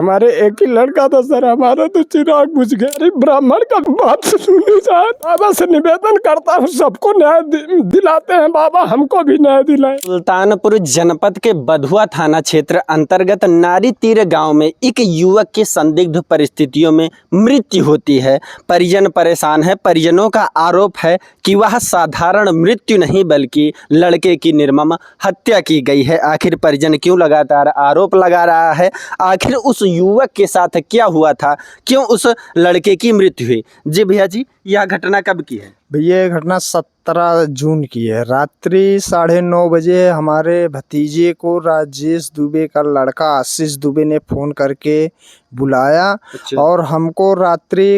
हमारे एक ही लड़का था सर, हमारा तो चिराग बुझ गया। अरे ब्राह्मण का बात सुननी चाहिए। बाबा से निवेदन करता हूँ, सबको न्याय दिलाते हैं बाबा, हमको भी न्याय दिलाए। सुल्तानपुर जनपद के बधुआ थाना क्षेत्र अंतर्गत नारी तीर गांव में एक युवक की संदिग्ध परिस्थितियों में मृत्यु होती है। परिजन परेशान है। परिजनों का आरोप है कि वह साधारण मृत्यु नहीं बल्कि लड़के की निर्मम हत्या की गई है। आखिर परिजन क्यों लगातार आरोप लगा रहा है? आखिर उस युवक के साथ क्या हुआ था? क्यों उस लड़के की मृत्यु हुई? जी भैया जी, यह घटना कब की है? भैया ये घटना 17 जून की है। रात्रि 9:30 बजे हमारे भतीजे को राजेश दुबे का लड़का आशीष दुबे ने फ़ोन करके बुलाया। अच्छा। और हमको रात्रि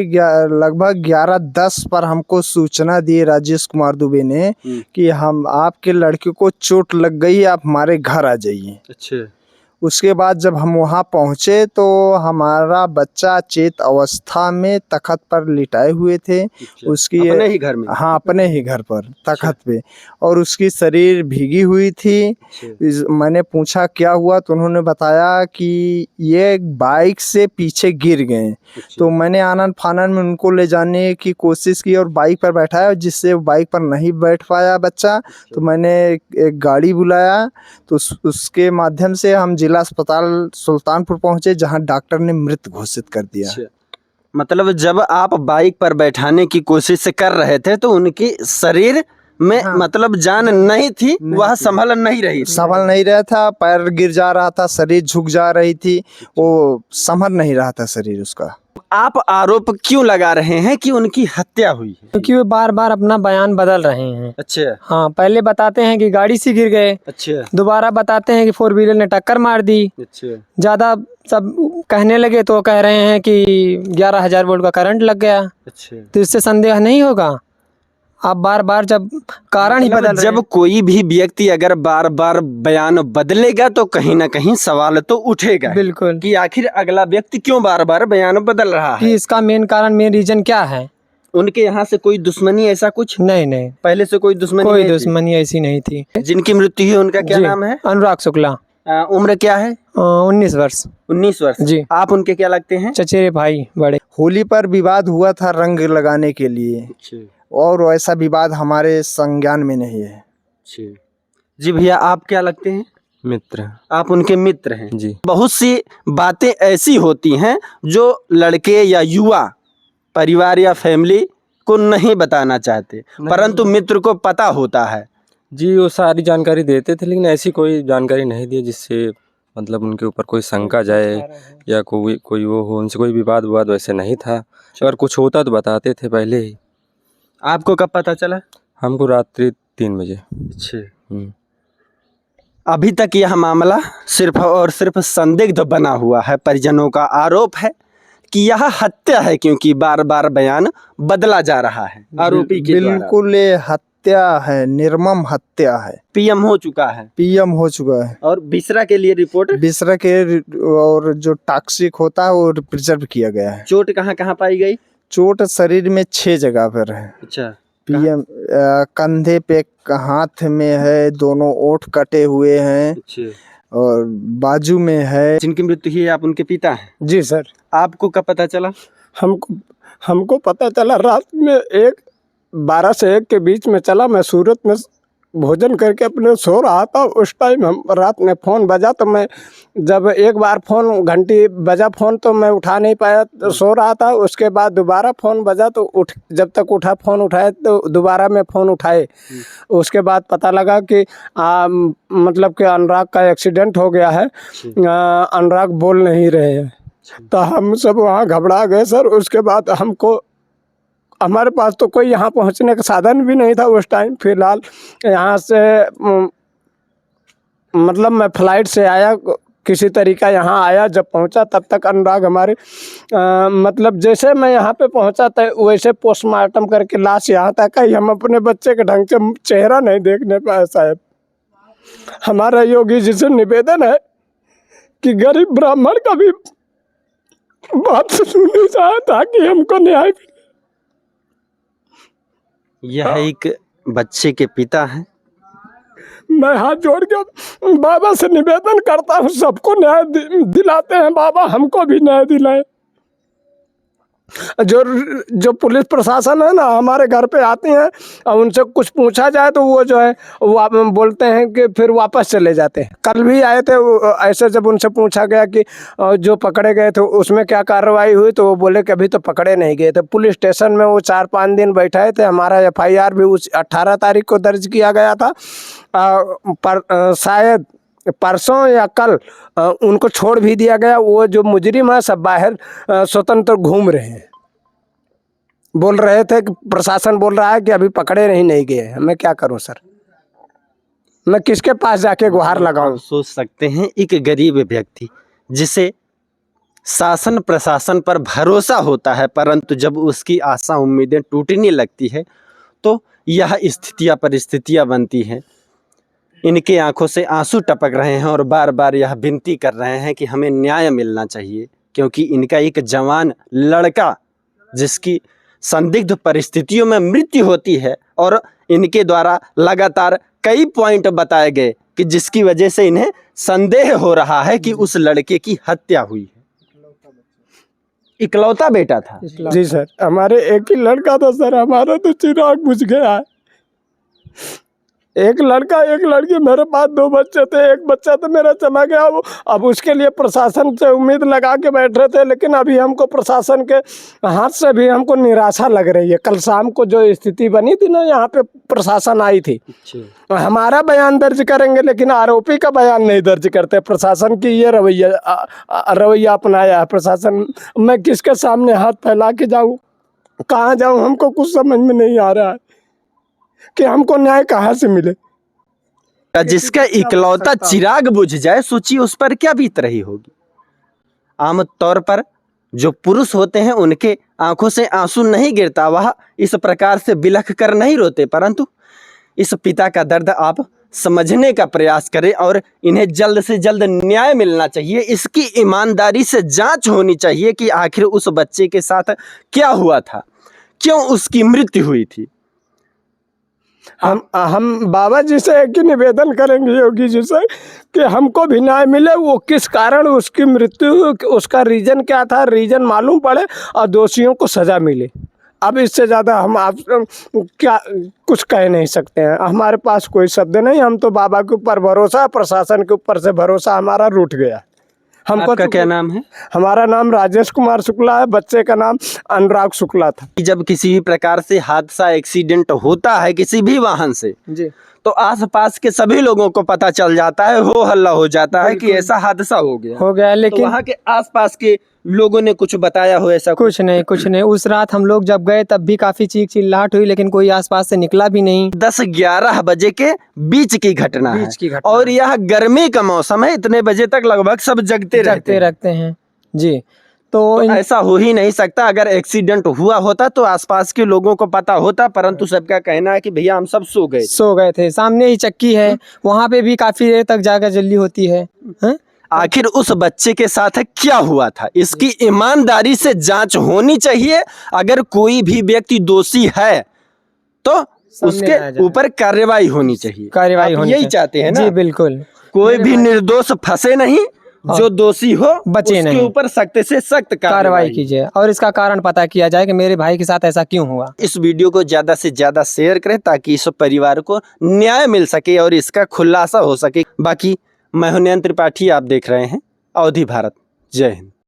लगभग 11:10 पर हमको सूचना दी राजेश कुमार दुबे ने कि हम आपके लड़के को चोट लग गई है, आप हमारे घर आ जाइए। अच्छा। उसके बाद जब हम वहाँ पहुँचे तो हमारा बच्चा चेत अवस्था में तख़्त पर लिटाए हुए थे। उसकी अपने ही घर में? हाँ, अपने ही घर पर तख़्त पे, और उसकी शरीर भीगी हुई थी। मैंने पूछा क्या हुआ, तो उन्होंने बताया कि ये बाइक से पीछे गिर गए। तो मैंने आनन फानन में उनको ले जाने की कोशिश की और बाइक पर बैठाया, जिससे बाइक पर नहीं बैठ पाया बच्चा। तो मैंने एक गाड़ी बुलाया, तो उसके माध्यम से हम जिला अस्पताल सुल्तानपुर पहुंचे, जहां डॉक्टर ने मृत घोषित कर दिया। मतलब जब आप बाइक पर बैठाने की कोशिश कर रहे थे तो उनकी शरीर में हाँ, मतलब जान नहीं थी, वह संभल नहीं रही थी। संभल नहीं रहा था, पैर गिर जा रहा था, शरीर झुक जा रही थी, वो संभल नहीं रहा था शरीर उसका। आप आरोप क्यों लगा रहे हैं कि उनकी हत्या हुई है? क्योंकि वो बार बार अपना बयान बदल रहे हैं। अच्छा। हाँ, पहले बताते हैं कि गाड़ी से गिर गए, अच्छा। दोबारा बताते हैं कि 4 व्हीलर ने टक्कर मार दी। अच्छा। ज़्यादा सब कहने लगे तो कह रहे हैं कि 11,000 वोल्ट का करंट लग गया। अच्छा। तो इससे संदेह नहीं होगा? आप बार बार जब कारण ही मतलब बदल रहे जब हैं। कोई भी व्यक्ति अगर बार बार बयान बदलेगा तो कहीं ना कहीं सवाल तो उठेगा बिल्कुल, कि आखिर अगला व्यक्ति क्यों बार बार बयान बदल रहा कि है। इसका मेन कारण, मेन रीजन क्या है? उनके यहाँ से कोई दुश्मनी ऐसा कुछ? नहीं नहीं, पहले से कोई दुश्मनी कोई नहीं थी? दुश्मनी ऐसी नहीं थी। जिनकी मृत्यु हुई उनका क्या जी, नाम है? अनुराग शुक्ला। उम्र क्या है? 19 वर्ष। 19 वर्ष। जी। आप उनके क्या लगते हैं? चचेरे भाई बड़े। होली पर विवाद हुआ था रंग लगाने के लिए, और वैसा विवाद हमारे संज्ञान में नहीं है। जी भैया, आप क्या लगते हैं? मित्र। आप उनके मित्र हैं जी। बहुत सी बातें ऐसी होती हैं जो लड़के या युवा परिवार या फैमिली को नहीं बताना चाहते, परंतु मित्र को पता होता है। जी, वो सारी जानकारी देते थे, लेकिन ऐसी कोई जानकारी नहीं दी जिससे मतलब उनके ऊपर कोई शंका जाए या कोई वो हो। उनसे कोई विवाद वैसे नहीं था। अगर कुछ होता तो बताते थे पहले ही। आपको कब पता चला? हमको रात्रि 3 बजे। अच्छा। अभी तक यह मामला सिर्फ और सिर्फ संदिग्ध बना हुआ है। परिजनों का आरोप है कि यह हत्या है, क्योंकि बार बार बयान बदला जा रहा है आरोपी के द्वारा। बिल्कुल ये हत्या है, निर्मम हत्या है। पीएम हो चुका है। पीएम हो चुका है, और बिसरा के लिए रिपोर्ट, बिसरा के और जो टॉक्सिक होता है वो प्रिजर्व किया गया है। चोट कहाँ कहाँ पाई गई? चोट शरीर में 6 जगह पर है। अच्छा। पीएम कंधे पे, हाथ में है, दोनों ओंठ कटे हुए हैं, अच्छा। और बाजू में है। जिनकी मृत्यु हुई आप उनके पिता हैं? जी सर। आपको कब पता चला? हमको पता चला रात में 12 से 1 के बीच में चला। मैं सूरत में भोजन करके अपने सो रहा था। उस टाइम हम रात में फ़ोन बजा, तो मैं जब एक बार फ़ोन घंटी बजा फ़ोन तो मैं उठा नहीं पाया, तो सो रहा था। उसके बाद दोबारा फ़ोन बजा तो जब तक फ़ोन उठाए तो दोबारा मैं फ़ोन उठाए। उसके बाद पता लगा कि मतलब कि अनुराग का एक्सीडेंट हो गया है। अनुराग बोल नहीं रहे हैं। तो हम सब वहाँ घबरा गए सर। उसके बाद हमारे पास तो कोई यहाँ पहुँचने का साधन भी नहीं था उस टाइम। फिलहाल यहाँ से मतलब मैं फ्लाइट से आया, किसी तरीका यहाँ आया। जब पहुँचा तब तक अनुराग हमारे मतलब जैसे मैं यहाँ पे पहुँचा था वैसे पोस्टमार्टम करके लाश यहाँ तक आई। हम अपने बच्चे के ढंग से चेहरा नहीं देखने पाए साहब। हमारा योगी जी से निवेदन है कि गरीब ब्राह्मण का भी बात सुननी चाहिए ताकि हमको न्याय मिले। यह एक बच्चे के पिता हैं। मैं हाथ जोड़ के बाबा से निवेदन करता हूँ, सबको न्याय दिलाते हैं बाबा, हमको भी न्याय दिलाए। जो पुलिस प्रशासन है ना, हमारे घर पे आते हैं और उनसे कुछ पूछा जाए तो वो जो है वो बोलते हैं कि फिर वापस चले जाते हैं। कल भी आए थे ऐसे, जब उनसे पूछा गया कि जो पकड़े गए थे उसमें क्या कार्रवाई हुई, तो वो बोले कि अभी तो पकड़े नहीं गए थे। पुलिस स्टेशन में वो 4-5 दिन बैठाए थे। हमारा FIR भी उस 18 तारीख को दर्ज किया गया था, पर शायद परसों या कल उनको छोड़ भी दिया गया। वो जो मुजरिम है सब बाहर स्वतंत्र घूम रहे हैं। बोल रहे थे कि प्रशासन बोल रहा है कि अभी पकड़े नहीं गए। मैं क्या करूं सर, मैं किसके पास जाके गुहार लगाऊं? सोच सकते हैं एक गरीब व्यक्ति जिसे शासन प्रशासन पर भरोसा होता है, परंतु जब उसकी आशा उम्मीदें टूटने लगती है तो यह स्थितियां परिस्थितियां बनती हैं। इनके आंखों से आंसू टपक रहे हैं और बार बार यह विनती कर रहे हैं कि हमें न्याय मिलना चाहिए, क्योंकि इनका एक जवान लड़का जिसकी संदिग्ध परिस्थितियों में मृत्यु होती है, और इनके द्वारा लगातार कई पॉइंट बताए गए कि जिसकी वजह से इन्हें संदेह हो रहा है कि उस लड़के की हत्या हुई है। इकलौता बेटा था। जी सर, हमारे एक ही लड़का था सर, हमारा तो चिराग बुझ गया है। एक लड़का एक लड़की, मेरे पास 2 बच्चे थे, एक बच्चा तो मेरा चला गया। वो अब उसके लिए प्रशासन से उम्मीद लगा के बैठ रहे थे, लेकिन अभी हमको प्रशासन के हाथ से भी हमको निराशा लग रही है। कल शाम को जो स्थिति बनी थी ना, यहाँ पे प्रशासन आई थी, हमारा बयान दर्ज करेंगे लेकिन आरोपी का बयान नहीं दर्ज करते। प्रशासन की ये रवैया अपनाया है प्रशासन। मैं किसके सामने हाथ फैला के जाऊँ, कहाँ जाऊँ, हमको कुछ समझ में नहीं आ रहा है कि हमको न्याय कहाँ से मिले। जिसका इकलौता चिराग बुझ जाए, सोचिए उस पर क्या बीत रही होगी। आम तौर पर जो पुरुष होते हैं उनके आंखों से आंसू नहीं गिरता, वह इस प्रकार से बिलख कर नहीं रोते, परंतु इस पिता का दर्द आप समझने का प्रयास करें और इन्हें जल्द से जल्द न्याय मिलना चाहिए। इसकी ईमानदारी से जांच होनी चाहिए कि आखिर उस बच्चे के साथ क्या हुआ था, क्यों उसकी मृत्यु हुई थी। हम बाबा जी से एक ही निवेदन करेंगे, योगी जी से, कि हमको भी न्याय मिले। वो किस कारण उसकी मृत्यु हुई, उसका रीजन क्या था, रीजन मालूम पड़े और दोषियों को सज़ा मिले। अब इससे ज़्यादा हम आप क्या कुछ कह नहीं सकते हैं, हमारे पास कोई शब्द नहीं। हम तो बाबा के ऊपर भरोसा, प्रशासन के ऊपर से भरोसा हमारा रूठ गया। हमको आपका क्या नाम है? हमारा नाम राजेश कुमार शुक्ला है, बच्चे का नाम अनुराग शुक्ला था। जब किसी भी प्रकार से हादसा एक्सीडेंट होता है किसी भी वाहन से, जी, तो आसपास के सभी लोगों को पता चल जाता है, हो हल्ला हो जाता है कि ऐसा हादसा हो गया। लेकिन तो वहाँ के आसपास के लोगों ने कुछ बताया हो ऐसा? कुछ नहीं। उस रात हम लोग जब गए तब भी काफी चीख चिल्लाहट हुई, लेकिन कोई आसपास से निकला भी नहीं। 10-11 बजे के बीच की घटना है और यह गर्मी का मौसम है, इतने बजे तक लगभग सब जगते रहते हैं। जी, तो ऐसा हो ही नहीं सकता। अगर एक्सीडेंट हुआ होता तो आसपास के लोगों को पता होता, परंतु सबका कहना है कि भैया हम सब सो गए थे। सामने ही चक्की है, वहाँ पे भी काफी देर तक जाकर जल्दी होती है। आखिर उस बच्चे के साथ क्या हुआ था, इसकी ईमानदारी से जांच होनी चाहिए। अगर कोई भी व्यक्ति दोषी है तो उसके ऊपर कार्रवाई होनी चाहिए। यही चाहते हैं ना? जी बिल्कुल, कोई भी निर्दोष फंसे नहीं, जो दोषी हो बचे उसके नहीं, ऊपर सख्त से सख्त कार्रवाई कीजिए और इसका कारण पता किया जाए कि मेरे भाई के साथ ऐसा क्यों हुआ। इस वीडियो को ज्यादा से ज्यादा शेयर करें ताकि इस परिवार को न्याय मिल सके और इसका खुलासा हो सके। बाकी मैं हूं नयन त्रिपाठी, आप देख रहे हैं अवधि भारत। जय हिंद।